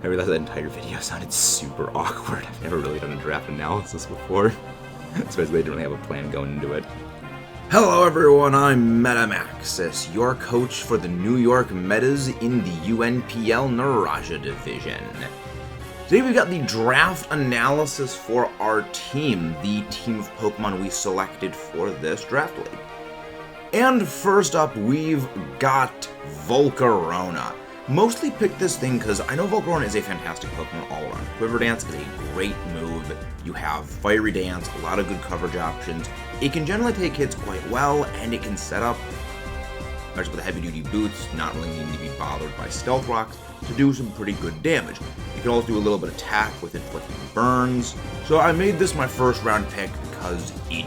I realized that entire video sounded super awkward. I've never really done a draft analysis before. Especially I didn't really have a plan going into it. Hello everyone, I'm MetaMaxis, your coach for the New York Metas in the UNPL Naraja division. Today we've got the draft analysis for our team, the team of Pokemon we selected for this draft league. And first up, we've got Volcarona. Mostly picked this thing because I know Volcarona is a fantastic Pokemon all around. Quiver Dance is a great move. You have Fiery Dance, a lot of good coverage options. It can generally take hits quite well, and it can set up, especially with the heavy-duty boots, not really needing to be bothered by Stealth Rocks, to do some pretty good damage. You can also do a little bit of attack with inflicting burns. So I made this my first round pick because it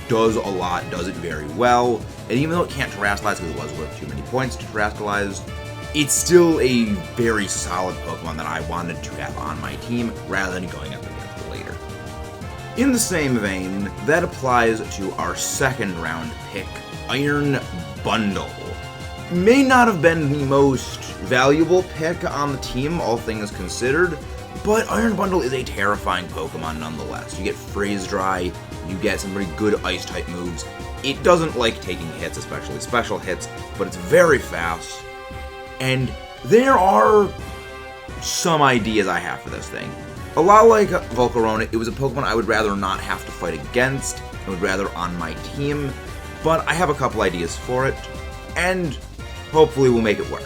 does a lot, does it very well, and even though it can't Terrasilize because it was worth too many points to Terrasilize, it's still a very solid Pokemon that I wanted to have on my team rather than going up against it later. In the same vein, that applies to our second round pick, Iron Bundle. May not have been the most valuable pick on the team, all things considered, but Iron Bundle is a terrifying Pokemon nonetheless. You get Freeze Dry, you get some pretty good Ice-type moves. It doesn't like taking hits, especially special hits, but it's very fast. And there are some ideas I have for this thing. A lot like Volcarona, it was a Pokemon I would rather not have to fight against, I would rather on my team, but I have a couple ideas for it, and hopefully we'll make it work.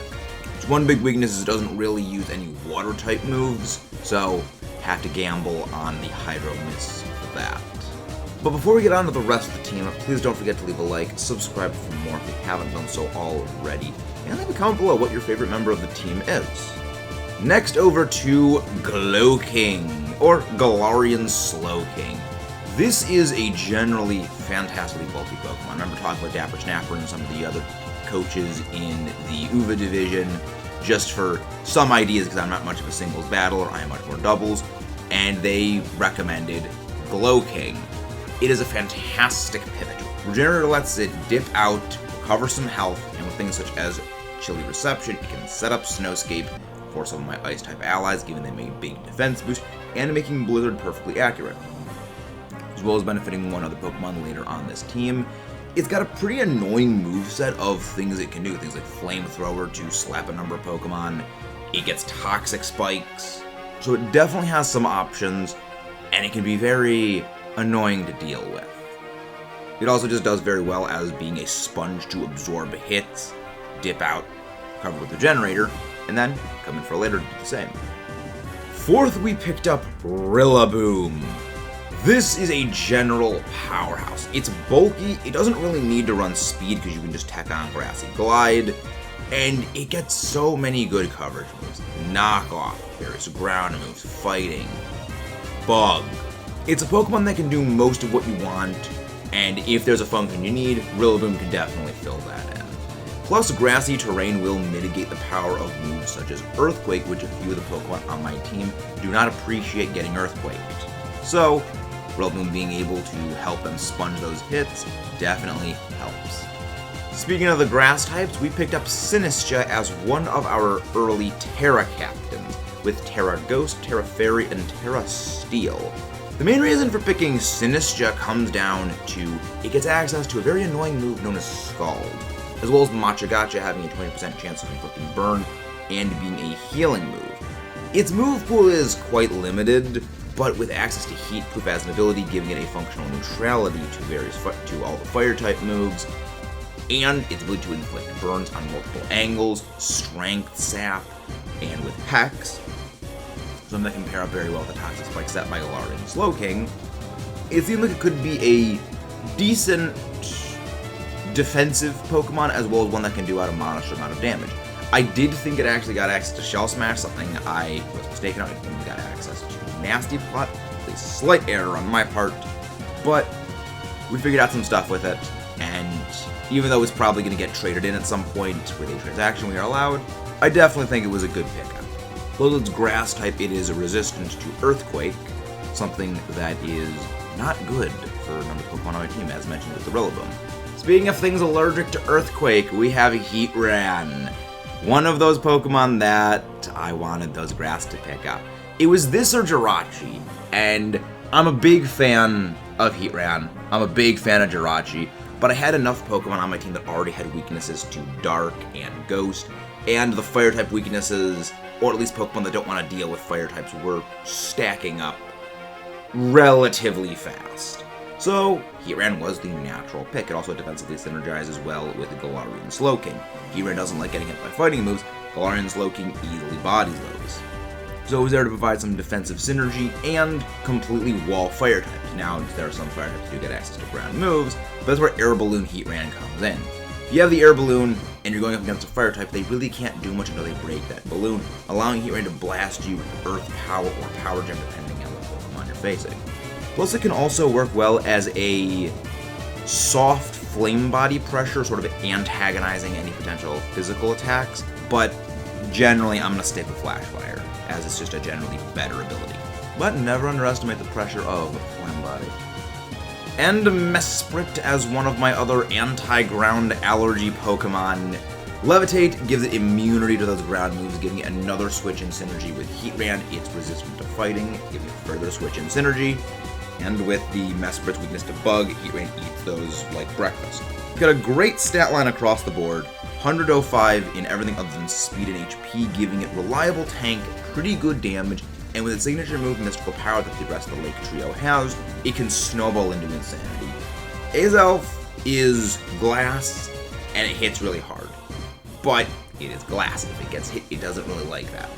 Its one big weakness is it doesn't really use any water-type moves, so have to gamble on the Hydro Miss for that. But before we get on to the rest of the team, please don't forget to leave a like, subscribe for more if you haven't done so already, and leave a comment below what your favorite member of the team is. Next over to Glowking, or Galarian Slowking. This is a generally fantastically bulky Pokemon. I remember talking with DapperSnapper and some of the other coaches in the UVA division, just for some ideas because I'm not much of a singles battler, I am much more doubles, and they recommended Glowking. It is a fantastic pivot. Regenerator lets it dip out, recover some health, and with things such as Chilly Reception, it can set up Snowscape for some of my Ice-type allies, giving them a big defense boost, and making Blizzard perfectly accurate. As well as benefiting one other Pokemon later on this team. It's got a pretty annoying moveset of things it can do, things like Flamethrower to slap a number of Pokemon. It gets Toxic Spikes, so it definitely has some options, and it can be very annoying to deal with. It also just does very well as being a sponge to absorb hits, dip out, cover with the Generator, and then come in for later to do the same. Fourth, we picked up Rillaboom. This is a general powerhouse. It's bulky, it doesn't really need to run speed because you can just tack on Grassy Glide, and it gets so many good coverage moves. Knockoff, various ground moves, fighting, bug. It's a Pokemon that can do most of what you want, and if there's a function you need, Rillaboom can definitely fill that in. Plus, grassy terrain will mitigate the power of moves such as Earthquake, which a few of the Pokemon on my team do not appreciate getting Earthquaked. So, Rillaboom being able to help them sponge those hits definitely helps. Speaking of the grass types, we picked up Sinistcha as one of our early Terra captains, with Terra Ghost, Terra Fairy, and Terra Steel. The main reason for picking Sinistcha comes down to it gets access to a very annoying move known as Scald, as well as Machagacha having a 20% chance of inflicting burn and being a healing move. Its move pool is quite limited, but with access to Heat Proof as an ability, giving it a functional neutrality to all the Fire-type moves, and its ability to inflict burns on multiple angles, Strength Sap, and with Hex, something that can pair up very well with the Toxic Spike set by Galarian Slowking. It seemed like it could be a decent defensive Pokemon as well as one that can do out a modest amount of damage. I did think it actually got access to Shell Smash, something I was mistaken on. I think it got access to Nasty Plot, a slight error on my part, but we figured out some stuff with it, and even though it's probably going to get traded in at some point with a transaction we are allowed, I definitely think it was a good pickup. Though it's grass type, it is resistant to Earthquake, something that is not good for a number of Pokemon on my team, as mentioned with the Rillaboom. Speaking of things allergic to Earthquake, we have Heatran. One of those Pokemon that I wanted those grass to pick up. It was this or Jirachi, and I'm a big fan of Heatran. I'm a big fan of Jirachi, but I had enough Pokemon on my team that already had weaknesses to Dark and Ghost, and the Fire-type weaknesses, or at least Pokemon that don't want to deal with Fire types, were stacking up relatively fast. So, Heatran was the natural pick. It also defensively synergizes well with the Galarian Slowking. Heatran doesn't like getting hit by fighting moves. Galarian Slowking easily bodies those. So it was there to provide some defensive synergy and completely wall Fire types. Now, there are some Fire types who get access to ground moves, but that's where Air Balloon Heatran comes in. If you have the Air Balloon and you're going up against a Fire type, they really can't do much until they break that balloon, allowing Heatran to blast you with Earth Power or Power Gem depending on what Pokemon you're facing. Plus, it can also work well as a soft flame body pressure, sort of antagonizing any potential physical attacks, but generally I'm going to stick with Flash Fire, as it's just a generally better ability. But never underestimate the pressure of Flame Body. And Mesprit as one of my other anti-ground allergy Pokemon. Levitate gives it immunity to those ground moves, giving it another switch in synergy with Heatran. It's resistant to fighting, giving it further switch in synergy. And with the Mesprit's weakness to Bug, Heatran eats those like breakfast. Got a great stat line across the board. 105 in everything other than speed and HP, giving it reliable tank, pretty good damage, and with its signature move, Mystical Power, that the rest of the Lake Trio has, it can snowball into insanity. Azelf is glass, and it hits really hard. But it is glass. If it gets hit, it doesn't really like that.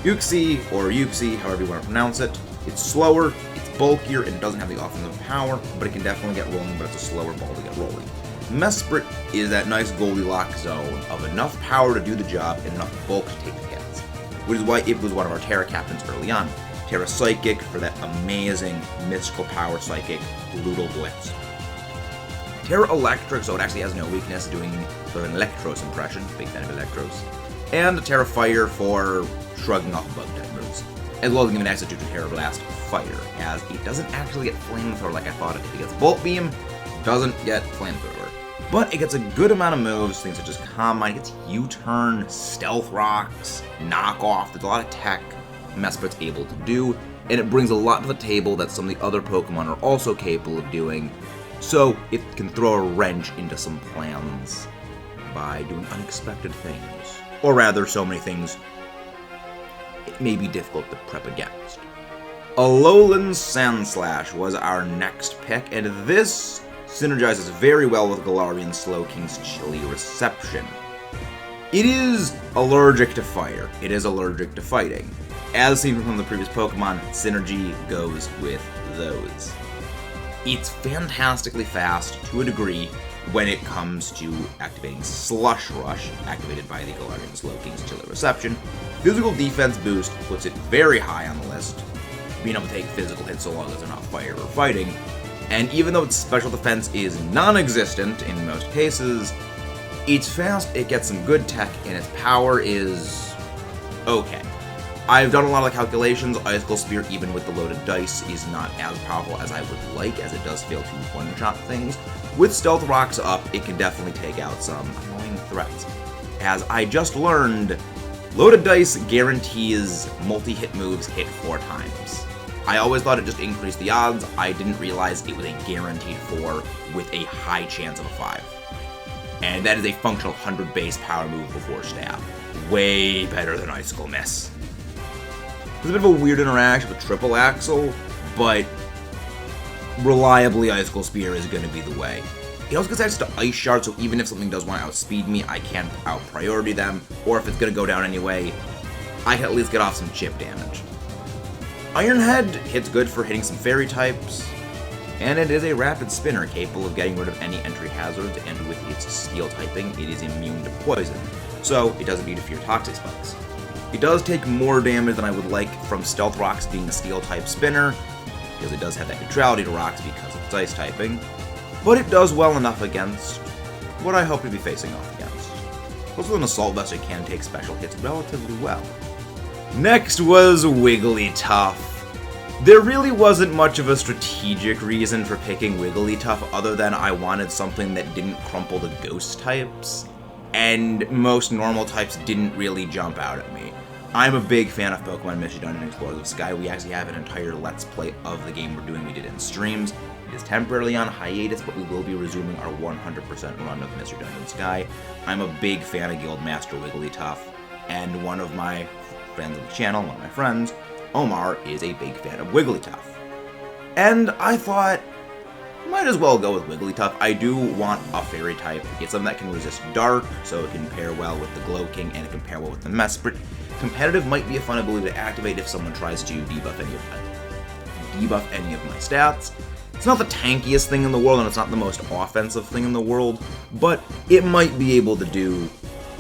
Uxie, or Uxie, however you want to pronounce it, it's slower, it's bulkier, and it doesn't have the offensive power, but it can definitely get rolling, but it's a slower ball to get rolling. Mesprit is that nice Goldilocks zone of enough power to do the job and enough bulk to take the hits, which is why it was one of our Terra captains early on. Terra Psychic for that amazing mystical power Psychic Brutal Blitz. Terra Electric, so it actually has no weakness, doing sort of an Electros impression, big fan of Electros. And Terra Fire for shrugging off bug type moves, as well as giving access to Terra Blast Fire, as it doesn't actually get Flamethrower like I thought it did. It gets Bolt Beam, doesn't get Flamethrower. But it gets a good amount of moves, things such as Calm Mind, it gets U-Turn, Stealth Rocks, Knock Off. There's a lot of tech Mesprit's able to do, and it brings a lot to the table that some of the other Pokemon are also capable of doing, so it can throw a wrench into some plans by doing unexpected things. Or rather, so many things it may be difficult to prep against. Alolan Sandslash was our next pick, and this synergizes very well with Galarian Slowking's Chilly Reception. It is allergic to fire. It is allergic to fighting. As seen from the previous Pokemon, synergy goes with those. It's fantastically fast to a degree when it comes to activating Slush Rush, activated by the Galarian Slowking's Chilly Reception. Physical defense boost puts it very high on the list, being able to take physical hits so long as they're not fire or fighting. And even though its special defense is non-existent in most cases, it's fast, it gets some good tech, and its power is okay. I've done a lot of the calculations. Icicle Spear, even with the loaded dice, is not as powerful as I would like, as it does fail to one-shot things. With Stealth Rocks up, it can definitely take out some annoying threats. As I just learned, loaded dice guarantees multi-hit moves hit 4 times. I always thought it just increased the odds. I didn't realize it was a guaranteed 4 with a high chance of a 5. And that is a functional 100 base power move before stab. Way better than Icicle Miss. It's a bit of a weird interaction with Triple Axle, but reliably Icicle Spear is going to be the way. It also gets access to Ice Shard, so even if something does want to outspeed me, I can't out-priority them, or if it's going to go down anyway, I can at least get off some chip damage. Iron Head hits good for hitting some fairy types, and it is a rapid spinner capable of getting rid of any entry hazards, and with its steel typing, it is immune to poison, so it doesn't need to fear toxic spikes. It does take more damage than I would like from Stealth Rocks being a steel type spinner, because it does have that neutrality to rocks because of its ice typing, but it does well enough against what I hope to be facing off against. Also, an Assault Vest, it can take special hits relatively well. Next was Wigglytuff. There really wasn't much of a strategic reason for picking Wigglytuff other than I wanted something that didn't crumple the ghost types, and most normal types didn't really jump out at me. I'm a big fan of Pokemon Mystery Dungeon Explorers of Sky. We actually have an entire Let's Play of the game we're doing. We did it in streams. It is temporarily on hiatus, but we will be resuming our 100% run of Mystery Dungeon Sky. I'm a big fan of Guildmaster Wigglytuff, and one of my friends of the channel, one of my friends, Omar, is a big fan of Wigglytuff. And I thought, might as well go with Wigglytuff. I do want a fairy type. It's something that can resist dark, so it can pair well with the Glowking, and it can pair well with the Mesprit. Competitive might be a fun ability to activate if someone tries to debuff any of my stats. It's not the tankiest thing in the world, and it's not the most offensive thing in the world, but it might be able to do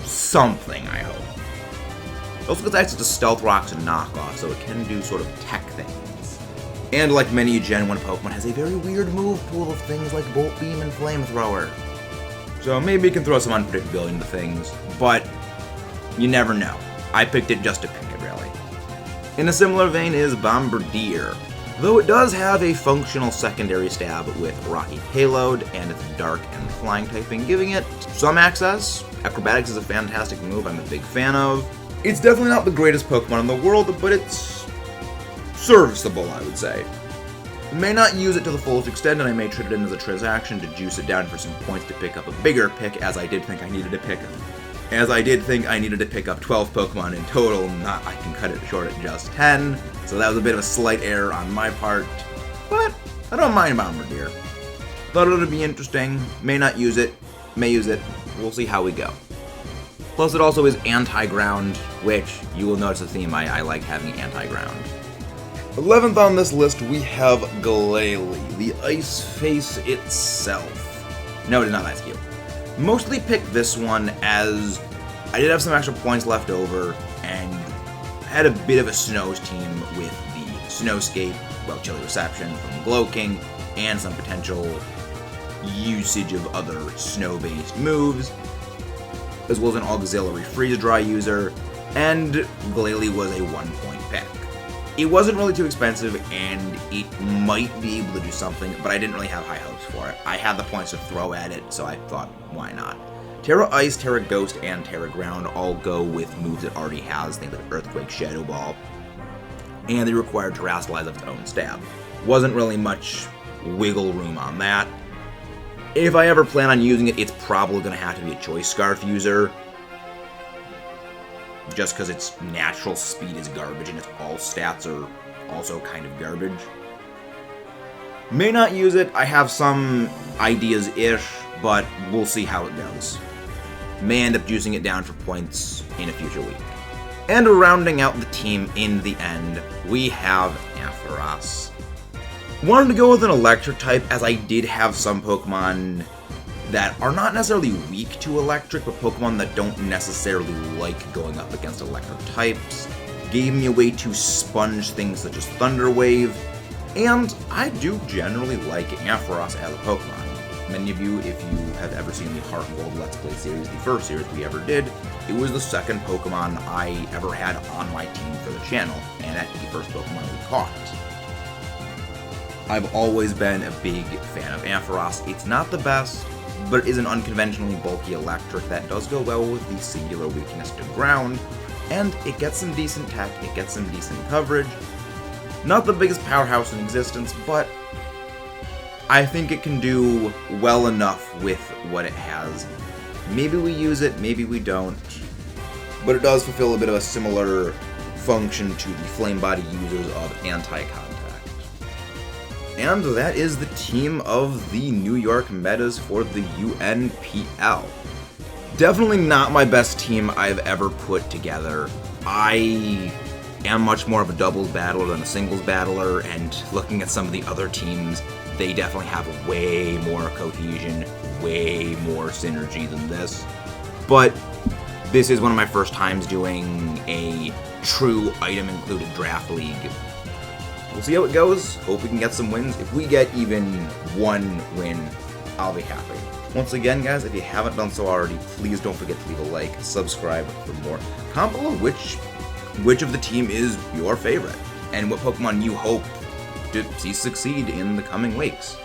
something, I hope. It also gets access to Stealth Rocks and Knockoff, so it can do sort of tech things. And like many Gen 1 Pokemon, has a very weird move pool of things like Bolt Beam and Flamethrower. So maybe it can throw some unpredictability into things, but you never know. I picked it just to pick it, really. In a similar vein is Bombardier, though it does have a functional secondary stab with Rocky Payload and its Dark and Flying typing, giving it some access. Acrobatics is a fantastic move I'm a big fan of. It's definitely not the greatest Pokemon in the world, but it's serviceable, I would say. I may not use it to the fullest extent, and I may trade it in as a transaction to juice it down for some points to pick up a bigger pick, as I did think I needed to pick up 12 Pokemon in total, not I can cut it short at just 10, so that was a bit of a slight error on my part, but I don't mind Bombardier. Thought it would be interesting, may not use it, may use it, we'll see how we go. Plus it also is anti-ground, which you will notice a theme, I like having anti-ground. 11th on this list we have Glalie, the Ice Face itself. No, it is not Ice Cube. Mostly picked this one as I did have some extra points left over and had a bit of a Snows team with the Snowscape, well, Chilly Reception from Glowking, and some potential usage of other snow-based moves, as well as an auxiliary freeze-dry user, and Glalie was a 1-point pick. It wasn't really too expensive, and it might be able to do something, but I didn't really have high hopes for it. I had the points to throw at it, so I thought, why not? Terra Ice, Terra Ghost, and Terra Ground all go with moves it already has, things like Earthquake, Shadow Ball, and they require Terrasilize of its own stab. Wasn't really much wiggle room on that. If I ever plan on using it, it's probably going to have to be a Choice Scarf user, just because its natural speed is garbage and its all stats are also kind of garbage. May not use it, I have some ideas-ish, but we'll see how it goes. May end up using it down for points in a future week. And rounding out the team in the end, we have Aurorous. Wanted to go with an electric type, as I did have some Pokemon that are not necessarily weak to electric, but Pokemon that don't necessarily like going up against electric types. Gave me a way to sponge things such as Thunder Wave, and I do generally like Aurorous as a Pokemon. Many of you, if you have ever seen the Heart Gold Let's Play series, the first series we ever did, it was the second Pokemon I ever had on my team for the channel, and that's the first Pokemon we caught. I've always been a big fan of Aurorous. It's not the best, but it is an unconventionally bulky electric that does go well with the singular weakness to ground, and it gets some decent tech, it gets some decent coverage. Not the biggest powerhouse in existence, but I think it can do well enough with what it has. Maybe we use it, maybe we don't, but it does fulfill a bit of a similar function to the Flame Body users of Anti-Contact. And that is the team of the New York Metas for the UNPL. Definitely not my best team I've ever put together. I am much more of a doubles battler than a singles battler, and looking at some of the other teams, they definitely have way more cohesion, way more synergy than this. But this is one of my first times doing a true item-included draft league. We'll see how it goes. Hope we can get some wins. If we get even one win, I'll be happy. Once again, guys, if you haven't done so already, please don't forget to leave a like, subscribe for more. Comment below which of the team is your favorite, and what Pokemon you hope to see succeed in the coming weeks.